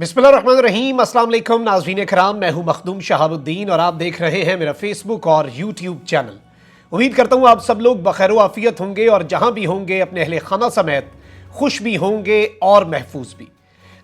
बिस्मिल्लाहिर्रहमानिर्रहीम। अस्सलाम वालेकुम नाज़रीन कराम, मैं हूं मखदूम शहाबुद्दीन और आप देख रहे हैं मेरा फेसबुक और यूट्यूब चैनल। उम्मीद करता हूं आप सब लोग बखैर आफियत होंगे और जहां भी होंगे अपने अहले खाना समेत खुश भी होंगे और महफूज भी।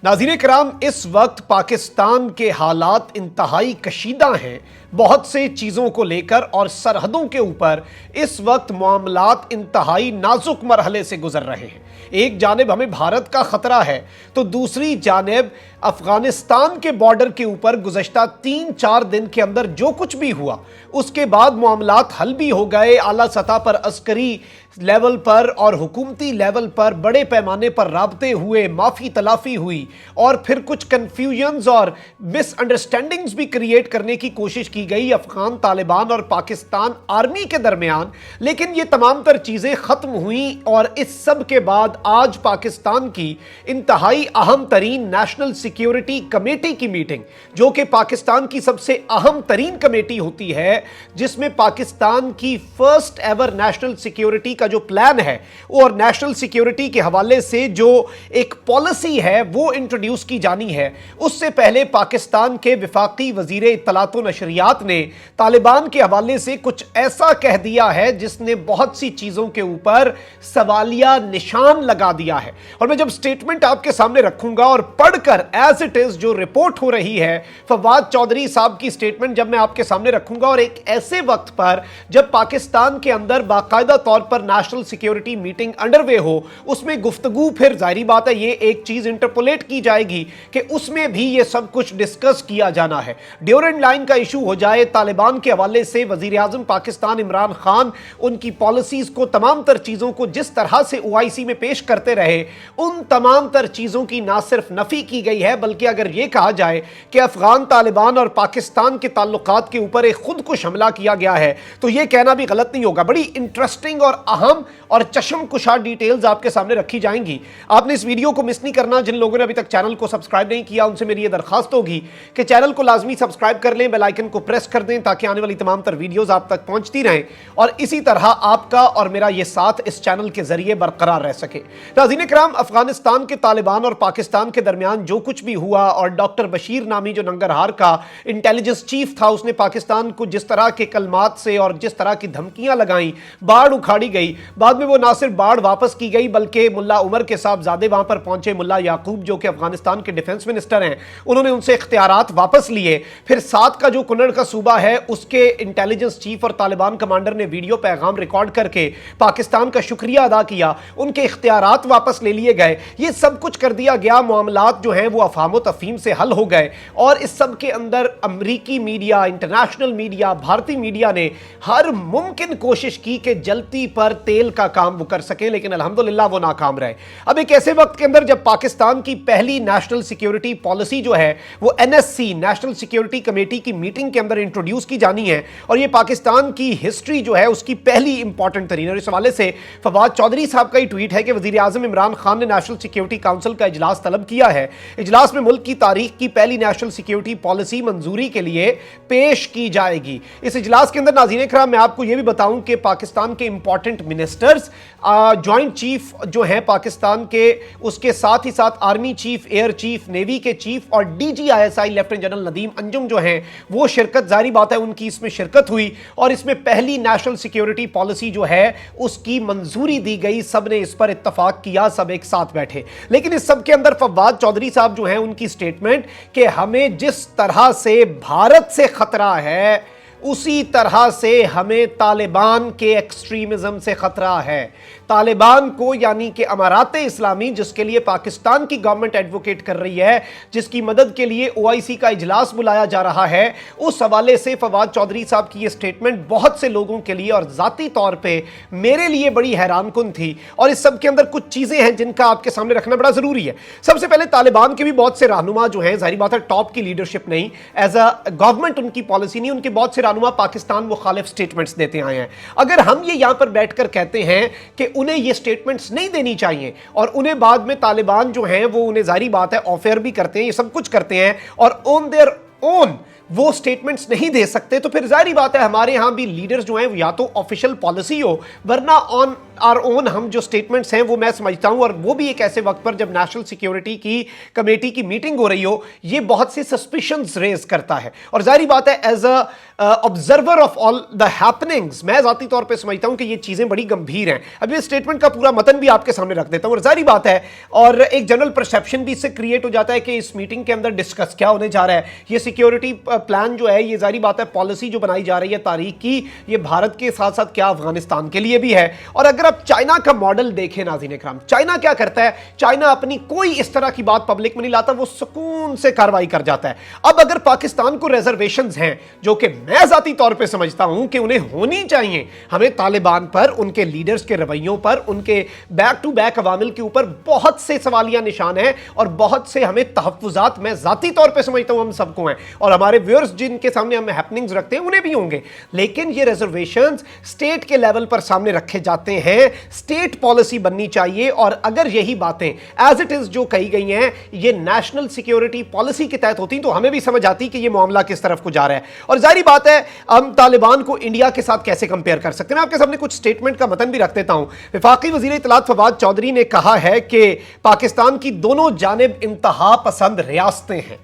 नाज़रीन कराम, इस वक्त पाकिस्तान के हालात इंतहाई कशीदा हैं बहुत से चीज़ों को लेकर, और सरहदों के ऊपर इस वक्त मामलात इंतहाई नाजुक मरहले से गुजर रहे हैं। एक जानिब हमें भारत का ख़तरा है तो दूसरी जानिब अफ़गानिस्तान के बॉर्डर के ऊपर गुज़श्ता 3-4 दिन के अंदर जो कुछ भी हुआ उसके बाद मामलात हल भी हो गए। आला सतह पर अस्करी लेवल पर और हुकूमती लेवल पर बड़े पैमाने पर राब्ते हुए, माफ़ी तलाफ़ी हुई और फिर कुछ कन्फ्यूजन्स और मिसअंडरस्टैंडिंग्स भी क्रिएट करने की कोशिश की गई अफ़गान तालिबान और पाकिस्तान आर्मी के दरमियान। लेकिन ये तमाम तर चीज़ें ख़त्म हुई और इस सब के बाद आज पाकिस्तान की इंतहाई अहम तरीन नेशनल सिक्योरिटी कमेटी की मीटिंग, जो कि पाकिस्तान की सबसे अहम तरीन कमेटी होती है, जिसमें पाकिस्तान की फर्स्ट एवर नेशनल सिक्योरिटी का जो प्लान है और नेशनल सिक्योरिटी के हवाले से जो एक पॉलिसी है वो इंट्रोड्यूस की जानी है। उससे पहले पाकिस्तान के विफाकी वजीर इत्तलात व नशरियात ने तालिबान के हवाले से कुछ ऐसा कह दिया है जिसने बहुत सी चीजों के ऊपर सवालिया निशान लगा दिया है। और मैं जब स्टेटमेंट आपके सामने रखूंगा और पढ़कर एज इट इज जो रिपोर्ट हो रही है फवाद चौधरी साहब की स्टेटमेंट जब मैं आपके सामने रखूंगा, और एक ऐसे वक्त पर जब पाकिस्तान के अंदर बाकायदा तौर पर नेशनल सिक्योरिटी मीटिंग अंडरवे हो, उसमें गुफ्तगू फिर जाहिर बात है ये एक चीज इंटरपोलेट की जाएगी कि उसमें भी ये सब कुछ डिस्कस किया जाना है। ड्यूरेंट लाइन का इशू हो जाए, तालिबान के हवाले से वजीर आजम पाकिस्तान इमरान खान उनकी पॉलिसीज को, तमाम तर चीजों को जिस तरह से ओआईसी में पेश करते रहे, उन तमाम तर चीजों की ना सिर्फ नफी की गई है बल्कि अगर यह कहा जाए कि अफगान तालिबान और पाकिस्तान के ताल्लुकात के ऊपर एक खुदकुश हमला किया गया है तो यह कहना भी गलत नहीं होगा। बड़ी इंटरेस्टिंग और अहम और चश्म कुशा डिटेल्स आपके सामने रखी जाएंगी। आपने इस वीडियो को मिस नहीं करना। जिन लोगों ने अभी तक चैनल को सब्सक्राइब नहीं किया उनसे मेरी यह दरखास्त होगी कि चैनल को लाजमी सब्सक्राइब कर लें, बेल आइकन को प्रेस कर दें ताकि आने वाली तमाम तर वीडियोस आप तक पहुंचती रहें और इसी तरह आपका और मेरा यह साथ इस चैनल के जरिए बरकरार रह सके। नाज़रीन इकराम, अफगानिस्तान के तालिबान और पाकिस्तान के दरमियान जो कुछ भी हुआ, और डॉक्टर बशीर नामी जो नंगरहार का इंटेलिजेंस चीफ था, उसने पाकिस्तान को जिस तरह के कलमात से और जिस तरह की धमकियां लगाई, बाढ़ उखाड़ी गई। बाद में वो ना सिर्फ बाढ़ वापस की गई बल्कि मुल्ला उमर के साहबजादे वहां पर पहुंचे, मुल्ला याकूब जो कि अफगानिस्तान के डिफेंस मिनिस्टर हैं, उन्होंने उनसे इख्तियारात वापस लिए। फिर साथ का जो कुनड़ का सूबा है उसके इंटेलिजेंस चीफ और तालिबान कमांडर ने वीडियो पैगाम रिकॉर्ड करके पाकिस्तान का शुक्रिया अदा किया, उनके इख्तियारात वापस ले लिए गए। ये सब कुछ कर दिया गया। मामलात जो हैं वो अफाम व तफहीम से हल हो गए और इस सब के अंदर अमरीकी मीडिया, इंटरनेशनल मीडिया, भारतीय मीडिया ने हर मुमकिन कोशिश की कि जलती पर तेल का काम वो कर सके, लेकिन अल्हम्दुलिल्लाह वो नाकाम रहे। अब एक ऐसे वक्त के अंदर जब पाकिस्तान की पहली नेशनल सिक्योरिटी पॉलिसी जो है वो एनएससी, नेशनल सिक्योरिटी कमेटी की मीटिंग के अंदर इंट्रोड्यूस की जानी है, और ये पाकिस्तान की हिस्ट्री जो है उसकी पहली इंपॉर्टेंट तरीन। और इस हवाले से फवाद चौधरी साहब का ही ट्वीट है कि वजीर आजम इमरान खान ने नेशनल सिक्योरिटी काउंसिल का इजलास तलब किया है। इजलास में मुल्क की तारीख की पहली नेशनल सिक्योरिटी पॉलिसी मंजूरी के लिए पेश की जाएगी। इस इजलास के अंदर नाज़रीन इकराम मैं आपको यह भी बताऊं कि पाकिस्तान के इंपॉर्टेंट मिनिस्टर्स, जॉइंट चीफ जो हैं पाकिस्तान के, उसके साथ ही साथ army chief, air chief, navy के चीफ और DG ISI lieutenant general Nadeem Anjum जो हैं वो शिरकत, जारी बात है उनकी इसमें शिरकत हुई और इसमें पहली नेशनल सिक्योरिटी पॉलिसी जो है उसकी मंजूरी दी गई। सब ने इस पर इत्तफाक किया, सब एक साथ बैठे। लेकिन इस सब के अंदर फवाद चौधरी साहब जो हैं उनकी स्टेटमेंट कि हमें जिस तरह से भारत से खतरा है उसी तरह से हमें तालिबान के एक्सट्रीमिज्म से खतरा है। तालिबान को यानी कि अमारात इस्लामी, जिसके लिए पाकिस्तान की गवर्नमेंट एडवोकेट कर रही है, जिसकी मदद के लिए ओआईसी का इजलास बुलाया जा रहा है, उस हवाले से फवाद चौधरी साहब की ये स्टेटमेंट बहुत से लोगों के लिए और जाती तौर पे मेरे लिए बड़ी हैरानकुन थी। और इस सब के अंदर कुछ चीजें हैं जिनका आपके सामने रखना बड़ा जरूरी है। सबसे पहले तालिबान के भी बहुत से रहनुमा जो हैं, जाहिर बात है टॉप की लीडरशिप नहीं, एज अ गवर्नमेंट उनकी पॉलिसी नहीं, उनके बहुत से रहनुमा पाकिस्तान मुखालिफ स्टेटमेंट्स देते आए हैं। अगर हम ये यहां पर बैठकर कहते हैं कि उन्हें ये स्टेटमेंट्स नहीं देनी चाहिए और उन्हें बाद में तालिबान जो हैं वो उन्हें जाहिर बात है ऑफर भी करते हैं, ये सब कुछ करते हैं और ऑन देयर ओन वो स्टेटमेंट्स नहीं दे सकते, तो फिर जाहिर बात है हमारे यहाँ भी लीडर्स जो हैं या तो ऑफिशियल पॉलिसी हो, वरना ऑन आर ओन हम जो स्टेटमेंट्स हैं वो मैं समझता हूं, और वो भी एक ऐसे वक्त पर जब नेशनल सिक्योरिटी की कमेटी की मीटिंग हो रही हो, ये बहुत सी सस्पिशंस रेज करता है। और जाहिर बात है as a observer of all the happenings मैं जाती तौर पे समझता हूं कि ये चीजें बड़ी गंभीर हैं। अब ये स्टेटमेंट का पूरा मतन भी आपके सामने रख देता हूं, और जाहिर बात है और एक जनरल परसेप्शन भी इससे क्रिएट हो जाता है कि इस मीटिंग के अंदर डिस्कस क्या होने जा रहा है। ये सिक्योरिटी प्लान जो है, ये जाहिर बात है पॉलिसी जो बनाई जा रही है तारीख की, ये भारत के साथ साथ क्या अफगानिस्तान के लिए भी है। और अगर आप चाइना का मॉडल देखें नाज़रीन इकराम, चाइना क्या करता है, चाइना अपनी कोई इस तरह की बात पब्लिक में नहीं लाता, वो सुकून से कार्रवाई कर जाता है। अब अगर पाकिस्तान को रिजर्वेशंस हैं, जो कि मैं जाती तौर पे समझता हूं कि उन्हें होनी चाहिए, हमें तालिबान पर, उनके लीडर्स के रवैयों पर, उनके बैक टू बैक अवामिल के ऊपर बहुत से सवालिया निशान हैं, और बहुत से हमें तहफ्फुजात मैं जाती तौर पे समझता हूं हम सबको हैं, और हमारे व्यूअर्स जिनके सामने हम हैपनिंग्स रखते हैं उन्हें भी होंगे। लेकिन ये रिजर्वेशंस स्टेट के लेवल पर सामने रखे जाते हैं, स्टेट पॉलिसी बननी चाहिए, और अगर यही बातें एज इट इज जो कही गई हैं ये नेशनल सिक्योरिटी पॉलिसी के तहत होती तो हमें भी समझ आती कि ये मामला किस तरफ को जा रहा है। और जाहिर बात है हम तालिबान को इंडिया के साथ कैसे कंपेयर कर सकते हैं। मैं आपके सामने कुछ स्टेटमेंट का मतन भी रख देता हूं। वफाकी वजीर इत्तलात फवाद चौधरी ने कहा है कि पाकिस्तान की दोनों जानिब इंतहा पसंद रियासतें हैं।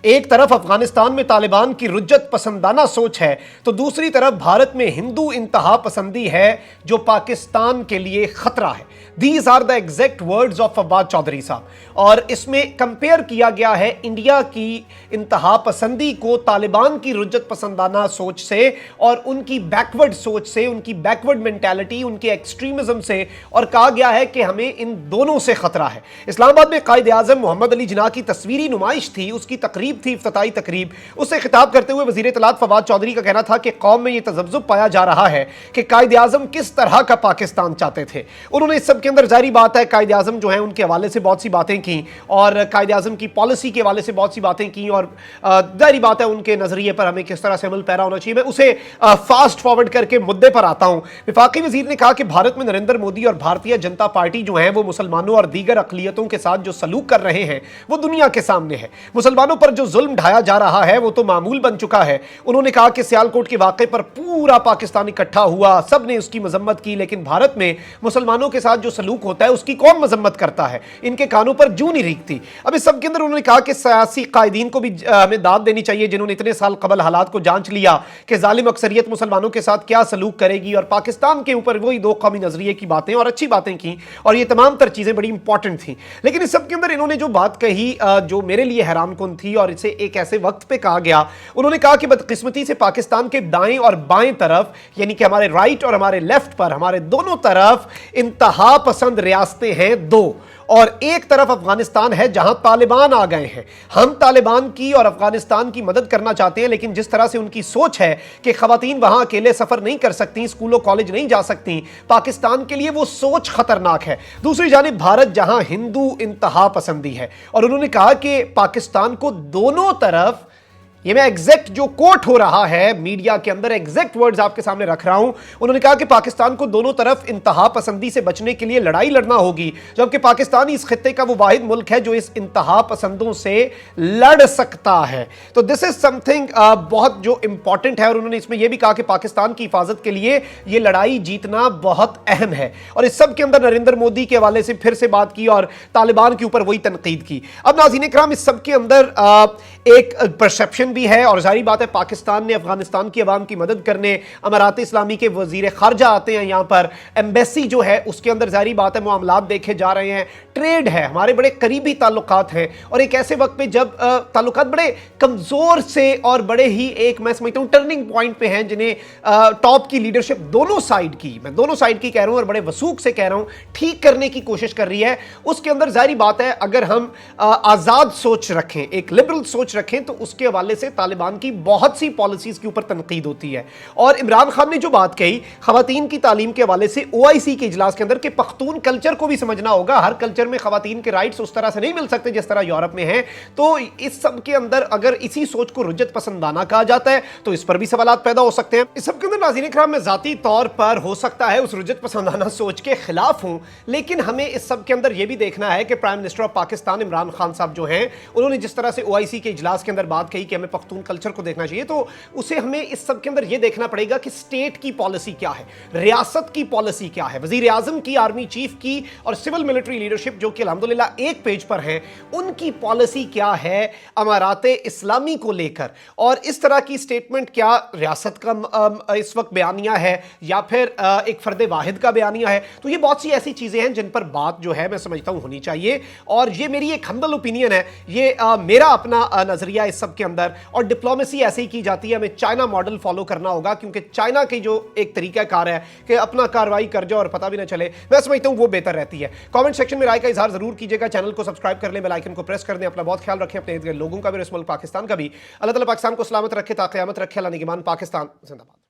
एक तरफ अफगानिस्तान में तालिबान की रुज्जत पसंदाना सोच है, तो दूसरी तरफ भारत में हिंदू इंतहा पसंदी है जो पाकिस्तान के लिए खतरा है। These are the exact words of Fawad Chaudhry साहब। और इसमें कंपेयर किया गया है इंडिया की इंतहा पसंदी को तालिबान की रुज्जत पसंदाना सोच से, और उनकी बैकवर्ड सोच से, उनकी बैकवर्ड मेंटालिटी, उनके एक्सट्रीमिज्म से, और कहा गया है कि हमें इन दोनों से खतरा है। इस्लामाबाद में कायद आज़म मोहम्मद अली जिन्ना की तस्वीरी नुमाइश थी, उसकी तकरीब थी, इफ्तिताई तकरीब, उससे खिताब करते हुए वजीर इत्तलात फवाद चौधरी का कहना था कि कौम में यह तजब्जुब पाया जा रहा है कि कायद आज़म किस तरह का पाकिस्तान चाहते थे। उन्होंने इस सब के अंदर जारी बात है कायद आज़म जो है उनके हवाले से बहुत सी बातें की, और कायद आज़म की पॉलिसी के हवाले से बहुत सी बातें की, और जारी बात है उनके नजरिए पर हमें किस तरह से अमल पैरा होना चाहिए। मैं उसे फास्ट फॉरवर्ड करके मुद्दे पर आता हूं। वफाकी वजीर ने कहा कि भारत में नरेंद्र मोदी और भारतीय जनता पार्टी जो है वो मुसलमानों और दीगर अकलियतों के साथ जो सलूक कर रहे हैं वो दुनिया के सामने है। मुसलमानों पर जो जुल्म ढाया जा रहा है वो तो मामूल बन चुका है। उन्होंने कहा कि सियालकोट के वाक़े पर पूरा पाकिस्तान इकट्ठा हुआ, सब ने उसकी मजम्मत की, लेकिन भारत में मुसलमानों के साथ जो सलूक होता है उसकी कौन मजम्मत करता है, इनके कानों पर जूं नहीं रीखती। अब इस सब के अंदर उन्होंने कहा कि सियासी कायदीन को भी हमें दाद देनी चाहिए जिन्होंने इतने साल कबल हालात को जांच लिया कि जालिम अक्सरियत मुसलमानों के साथ क्या सलूक करेगी, और पाकिस्तान के ऊपर वही दो कौमी नजरिए की बातें और अच्छी बातें की, और ये तमाम तर चीजें बड़ी इंपॉर्टेंट थी। लेकिन इस सब के अंदर इन्होंने जो बात कही जो मेरे लिए हैरान कुन थी, और इसे एक ऐसे वक्त पे कहा गया, उन्होंने कहा कि बदकिस्मती से पाकिस्तान के दाएं और बाएं तरफ, यानी कि हमारे राइट और हमारे लेफ्ट पर, हमारे दोनों तरफ इंतहा पसंद रियासतें हैं दो, और एक तरफ अफगानिस्तान है जहां तालिबान आ गए हैं। हम तालिबान की और अफगानिस्तान की मदद करना चाहते हैं, लेकिन जिस तरह से उनकी सोच है कि खवातीन वहां अकेले सफर नहीं कर सकती, स्कूलों कॉलेज नहीं जा सकती, पाकिस्तान के लिए वो सोच खतरनाक है। दूसरी जानिब भारत जहां हिंदू इंतहा पसंदी है, और उन्होंने कहा कि पाकिस्तान को दोनों तरफ, ये मैं एग्जैक्ट जो कोट हो रहा है मीडिया के अंदर, एग्जैक्ट वर्ड्स आपके सामने रख रहा हूं, उन्होंने कहा कि पाकिस्तान को दोनों तरफ इंतहा पसंदी से बचने के लिए लड़ाई लड़ना होगी, जबकि पाकिस्तान इस खित्ते का वो वाहिद मुल्क है जो इस इंतहा पसंदों से लड़ सकता है। तो दिस इज समथिंग बहुत जो इंपॉर्टेंट है, और उन्होंने इसमें यह भी कहा कि पाकिस्तान की हिफाजत के लिए यह लड़ाई जीतना बहुत अहम है। और इस सब के अंदर नरेंद्र मोदी के हवाले से फिर से बात की, और तालिबान के ऊपर वही तनकीद की। अब नाज़रीन इकराम, इस सब के अंदर एक परसेप्शन भी है, और जारी बात है पाकिस्तान ने अफगानिस्तान की आवाम की मदद करने अमारात इस्लामी के वजीर खारजा आते हैं यहाँ पर, एम्बेसी जो है उसके अंदर जारी बात है मामलात देखे जा रहे हैं, ट्रेड है, हमारे बड़े करीबी ताल्लुकात हैं, और एक ऐसे वक्त पे जब ताल्लुकात बड़े कमजोर से और बड़े ही एक मैं समझता हूँ टर्निंग पॉइंट पे हैं, जिन्हें टॉप की लीडरशिप दोनों साइड की, मैं दोनों साइड की कह रहा हूँ और बड़े वसूख से कह रहा हूँ, ठीक करने की कोशिश कर रही है। उसके अंदर जारी बात है अगर हम आजाद सोच रखें, एक लिबरल सोच रखें, तो उसके हवाले से तालिबान की बहुत सी पॉलिसीज के ऊपर तनकीद होती है। और इमरान खान ने जो बात कही खवातीन की तालीम के हवाले से OIC के इजलास के अंदर कि पख्तून कल्चर को भी समझना होगा, हर कल्चर में खवातीन के राइट्स उस तरह से नहीं मिल सकते जिस तरह यूरोप में है। तो इस सब के अंदर अगर इसी सोच को रुज्जत पसंदाना कहा जाता है तो इस पर भी सवालात पैदा हो सकते हैं। इस सब के अंदर नाज़रीन इकराम, मैं जाती तौर पर हो सकता है उस रुज्जत पसंदाना सोच के खिलाफ हूं, लेकिन हमें इस सब के अंदर यह भी देखना है कि prime minister of Pakistan Imran Khan साहब जो हैं, उन्होंने जिस तरह से OIC के اجلاس کے اندر بات کہی کہ ہمیں پختون کلچر کو دیکھنا چاہیے، تو اسے ہمیں اس سب کے اندر یہ دیکھنا پڑے گا کہ اسٹیٹ کی پالیسی کیا ہے، ریاست کی پالیسی کیا ہے، وزیر اعظم کی، آرمی چیف کی اور سول ملٹری لیڈرشپ جو کہ الحمدللہ ایک پیج پر ہیں، ان کی پالیسی کیا ہے امارات اسلامی کو لے کر، اور اس طرح کی سٹیٹمنٹ کیا ریاست کا اس وقت بیانیہ ہے یا پھر ایک فرد واحد کا بیانیہ ہے. تو یہ بہت سی ایسی چیزیں ہیں جن پر بات جو ہے میں سمجھتا ہوں ہونی چاہیے، اور یہ میری ایک ہمبل اوپینین ہے، یہ میرا اپنا نظریہ اس سب کے اندر. اور ڈپلومیسی ایسے ہی کی جاتی ہے، ہمیں چائنا ماڈل فالو کرنا ہوگا، کیونکہ چائنا کی جو ایک طریقہ کار ہے کہ اپنا کاروائی کر جاؤ اور پتہ بھی نہ چلے، میں سمجھتا ہوں وہ بہتر رہتی ہے. کامنٹ سیکشن میں رائے کا اظہار ضرور کیجیے گا، چینل کو سبسکرائب کر لیں، بیل آئیکن کو پریس کر دیں، اپنا بہت خیال رکھیں، اپنے ارد گرد لوگوں کا بھی، اس ملک پاکستان کا بھی. اللہ تعالیٰ پاکستان کو سلامت رکھے تا قیامت رکھے. اللہ نگہبان. پاکستان زندہ باد.